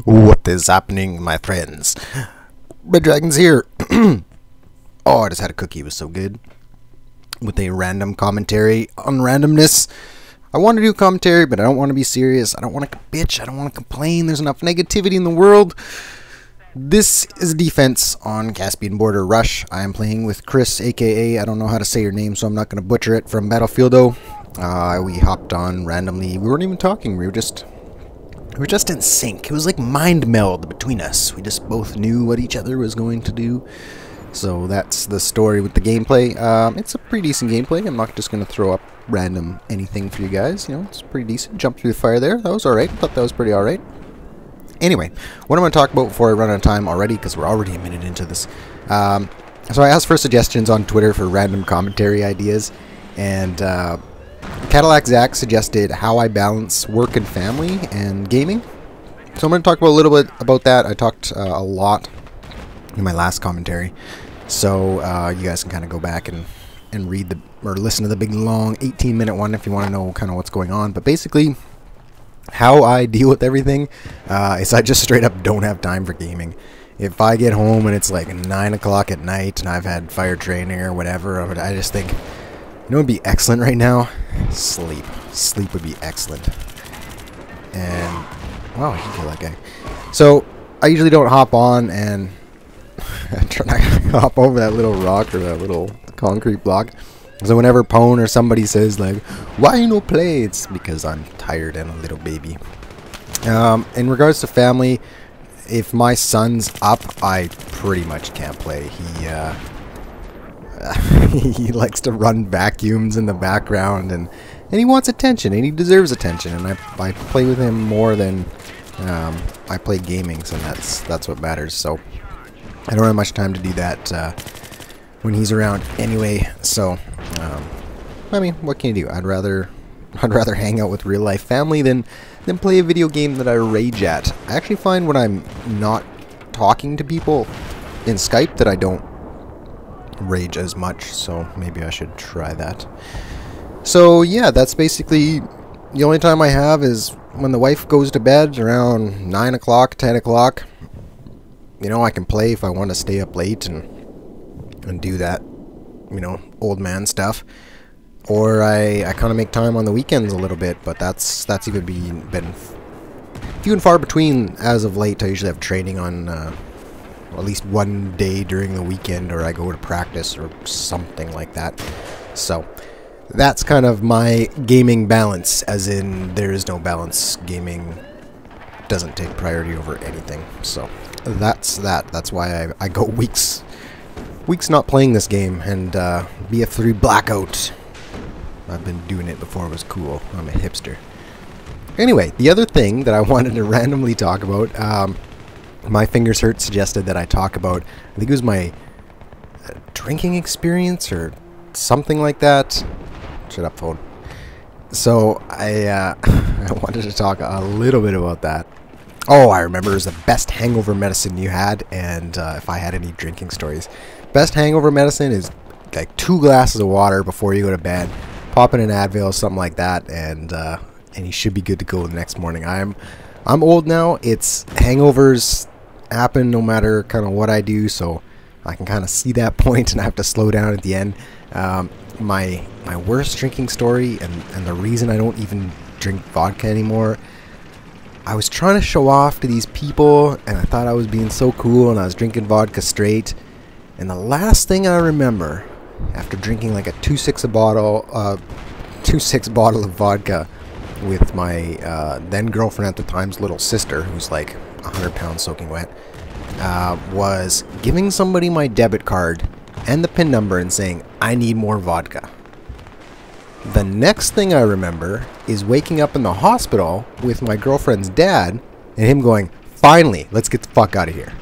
What is happening, my friends? Red Dragon's here. Oh, I just had a cookie. It was so good. With a random commentary on randomness. I want to do commentary, but I don't want to be serious. I don't want to bitch. I don't want to complain. There's enough negativity in the world. This is defense on Caspian Border Rush. I am playing with Chris, aka I don't know how to say your name, so I'm not going to butcher it, from Battlefieldo. We hopped on randomly. We weren't even talking. We were just in sync. It was like mind meld between us. We just both knew what each other was going to do. So that's the story with the gameplay. It's a pretty decent gameplay. I'm not just going to throw up random anything for you guys. You know, it's pretty decent. Jumped through the fire there. That was alright. Thought that was pretty alright. Anyway, what I'm going to talk about before I run out of time already, because we're already a minute into this. So I asked for suggestions on Twitter for random commentary ideas, and Cadillac Zach suggested how I balance work and family and gaming. So I'm going to talk about a little bit about that. I talked a lot in my last commentary, so you guys can kind of go back and read or listen to the big long 18-minute one if you want to know kind of what's going on. But basically, how I deal with everything is I just straight up don't have time for gaming. If I get home and it's like 9 o'clock at night and I've had fire training or whatever, I just think, you know what would be excellent right now? Sleep. Sleep would be excellent. And, wow, I can kill that guy. So, I usually don't hop on and try not to hop over that little rock or that little concrete block. So whenever Pone or somebody says like, why no play? It's because I'm tired and a little baby. In regards to family, if my son's up, I pretty much can't play. He likes to run vacuums in the background, and he wants attention, and he deserves attention. And I play with him more than I play gaming, so that's what matters. So I don't have much time to do that when he's around anyway. So I mean, what can you do? I'd rather hang out with real life family than play a video game that I rage at. I actually find when I'm not talking to people in Skype that I don't rage as much, so maybe I should try that. So yeah, that's basically the only time I have is when the wife goes to bed around 9 o'clock, 10 o'clock. You know, I can play if I want to stay up late and do that, you know, old man stuff. Or I kind of make time on the weekends a little bit, but that's even been few and far between as of late. I usually have training on at least one day during the weekend, or I go to practice or something like that. So that's kind of my gaming balance, as in there is no balance. Gaming doesn't take priority over anything. So that's that. That's why I go weeks not playing this game, and BF3 Blackout. I've been doing it before it was cool. I'm a hipster. Anyway, the other thing that I wanted to randomly talk about, My Fingers Hurt suggested that I talk about, I think it was my drinking experience or something like that. Shut up, phone. So I wanted to talk a little bit about that. Oh, I remember it was the best hangover medicine you had, and if I had any drinking stories. Best hangover medicine is like 2 glasses of water before you go to bed. Pop in an Advil or something like that, and you should be good to go the next morning. I'm old now. It's hangovers happen no matter kind of what I do, so I can kind of see that point, and I have to slow down at the end. My worst drinking story, and the reason I don't even drink vodka anymore, I was trying to show off to these people, and I thought I was being so cool, and I was drinking vodka straight. And the last thing I remember, after drinking like a 2.6 bottle of vodka with my then girlfriend at the time's little sister, who's like 100 pounds soaking wet, was giving somebody my debit card and the PIN number and saying, I need more vodka. The next thing I remember is waking up in the hospital with my girlfriend's dad and him going, finally, let's get the fuck out of here.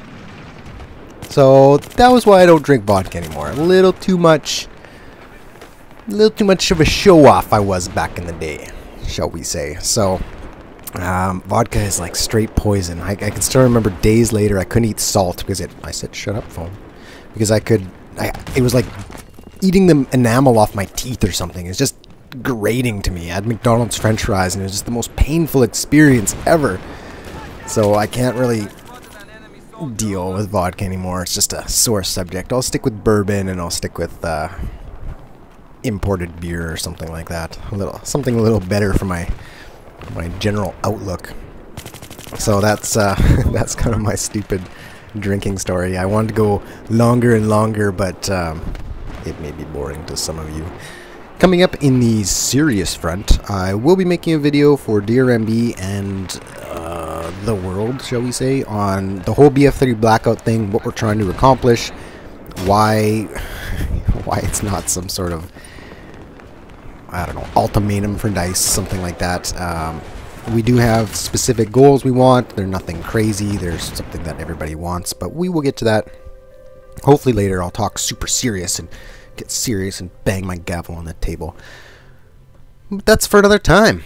So that was why I don't drink vodka anymore. A little too much of a show-off I was back in the day, shall we say. So vodka is like straight poison. I can still remember days later I couldn't eat salt because I said shut up, phone, because it was like eating the enamel off my teeth or something. It's just grating to me. I had McDonald's French fries, and it was just the most painful experience ever. So I can't really deal with vodka anymore. It's just a sore subject. I'll stick with bourbon, and I'll stick with imported beer or something like that. Something a little better for my general outlook. So that's that's kind of my stupid drinking story. I wanted to go longer and longer, but it may be boring to some of you. Coming up in the serious front, I will be making a video for DRMB and the world, shall we say, on the whole BF3 blackout thing, what we're trying to accomplish, why it's not some sort of, I don't know, ultimatum for DICE, something like that. We do have specific goals we want. They're nothing crazy. There's something that everybody wants, but we will get to that hopefully later. I'll talk super serious and get serious and bang my gavel on the table. But that's for another time.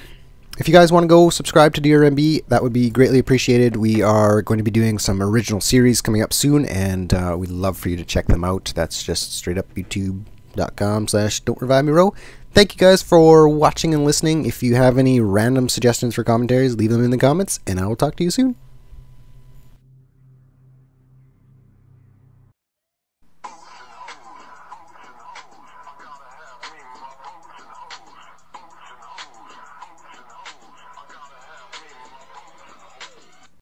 If you guys want to go subscribe to DRMB, that would be greatly appreciated. We are going to be doing some original series coming up soon, and we'd love for you to check them out. That's just straight up youtube.com/don'trevivemero. Thank you guys for watching and listening. If you have any random suggestions for commentaries, leave them in the comments, and I will talk to you soon.